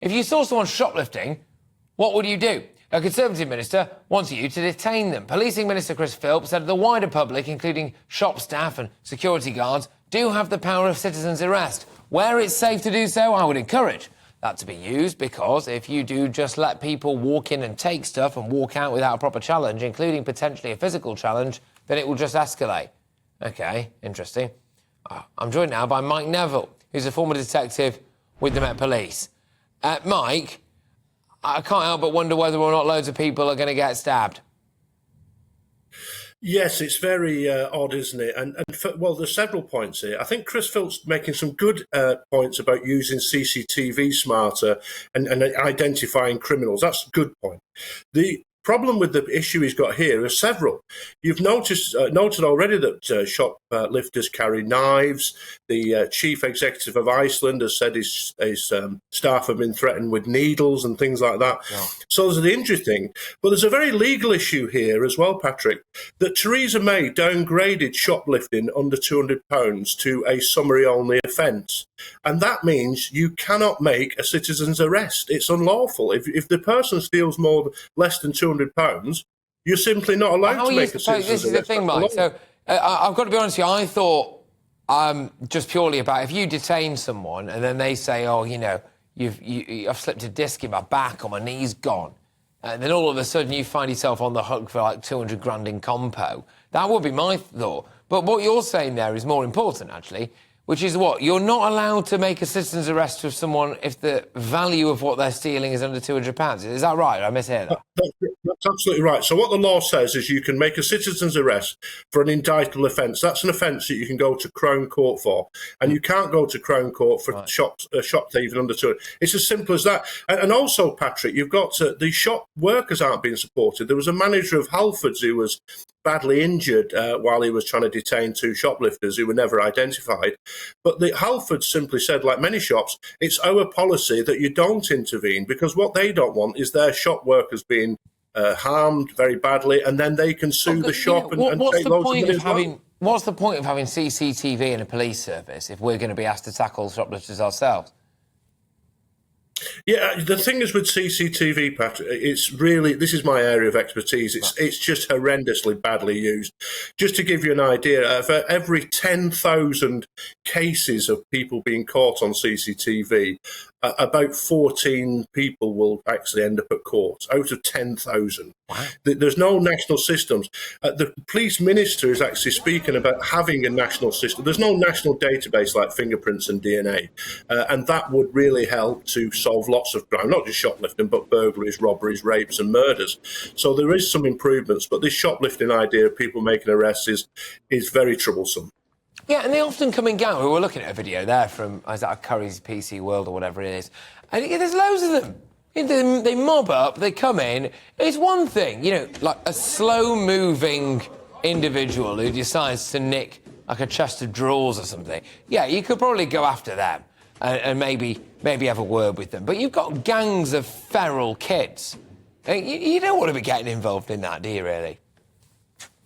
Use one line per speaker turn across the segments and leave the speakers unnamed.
If you saw someone shoplifting, what would you do? A Conservative minister wants you to detain them. Policing Minister Chris Philp said the wider public, including shop staff and security guards, do have the power of citizen's arrest. Where it's safe to do so, I would encourage that to be used, because if you do just let people walk in and take stuff and walk out without a proper challenge, including potentially a physical challenge, then it will just escalate. OK, interesting. I'm joined now by Mike Neville, who's a former detective with the Met Police. Mike, I can't help but wonder whether or not loads of people are going to get stabbed.
Yes, it's very odd, isn't it? Well, there's several points here. I think Chris Philp's making some good points about using CCTV smarter and identifying criminals. That's a good point. The problem with the issue he's got here are several. You've noted already that shoplifters carry knives. The chief executive of Iceland has said his staff have been threatened with needles and things like that. Yeah. So there's an injury thing. But there's a very legal issue here as well, Patrick, that Theresa May downgraded shoplifting under £200 to a summary-only offence. And that means you cannot make a citizen's arrest. It's unlawful. If the person steals less than £200, you're simply not allowed to make a citizen's arrest.
This is the thing, Mike. So I've got to be honest with you, I thought just purely about if you detain someone and then they say, oh, you know, I've slipped a disc in my back or my knee's gone, and then all of a sudden you find yourself on the hook for like 200 grand in compo. That would be my thought. But what you're saying there is more important, actually, which is what? You're not allowed to make a citizen's arrest of someone if the value of what they're stealing is under £200. Is that right? I mishear that.
That's absolutely right. So what the law says is you can make a citizen's arrest for an indictable offence. That's an offence that you can go to Crown Court for. And you can't go to Crown Court for shop thieving under 200. It's as simple as that. And also, Patrick, you've got the shop workers aren't being supported. There was a manager of Halfords who was badly injured while he was trying to detain two shoplifters who were never identified. But the Halfords simply said, like many shops, it's our policy that you don't intervene, because what they don't want is their shop workers being harmed very badly, and then they can sue the shop and take loads of money as well.
What's the point of having CCTV in a police service if we're going to be asked to tackle shoplifters ourselves?
Yeah, the thing is with CCTV, Pat, it's really, this is my area of expertise. It's just horrendously badly used. Just to give you an idea, for every 10,000 cases of people being caught on CCTV, about 14 people will actually end up at court, out of 10,000. Wow. There's no national systems. The police minister is actually speaking about having a national system. There's no national database like fingerprints and DNA, and that would really help to solve lots of crime, not just shoplifting, but burglaries, robberies, rapes and murders. So there is some improvements, but this shoplifting idea of people making arrests is very troublesome.
Yeah, and they often come and go. We were looking at a video there from, is that Curry's PC World or whatever it is, and there's loads of them. They mob up, they come in. It's one thing, you know, like a slow-moving individual who decides to nick like a chest of drawers or something. Yeah, you could probably go after them and maybe have a word with them. But you've got gangs of feral kids. You don't want to be getting involved in that, do you, really?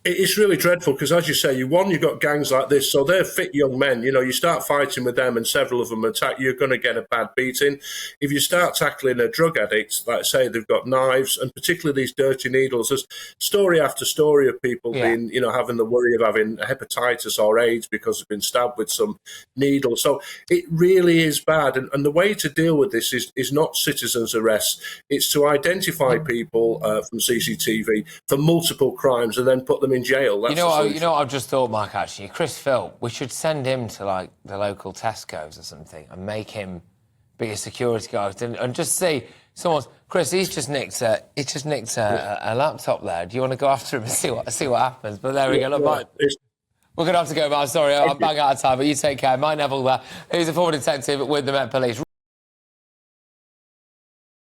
It's really dreadful because, as you say, you've got gangs like this, so they're fit young men. You know, you start fighting with them and several of them attack, you're going to get a bad beating. If you start tackling a drug addict, like say they've got knives, and particularly these dirty needles, there's story after story of people being, you know, having the worry of having hepatitis or AIDS because they've been stabbed with some needle. So it really is bad. And the way to deal with this is not citizens' arrest. It's to identify people from CCTV for multiple crimes and then put them in jail. That's
you know what I've just thought, Mark, actually? Chris Philp, we should send him to, like, the local Tesco's or something and make him be a security guard and just say, Chris, he's just nicked a laptop there. Do you want to go after him and see what happens? But there we go. Look, Mike, we're going to have to go, Mark. Sorry, I'm bang out of time, but you take care. Mike Neville there, who's a former detective with the Met Police.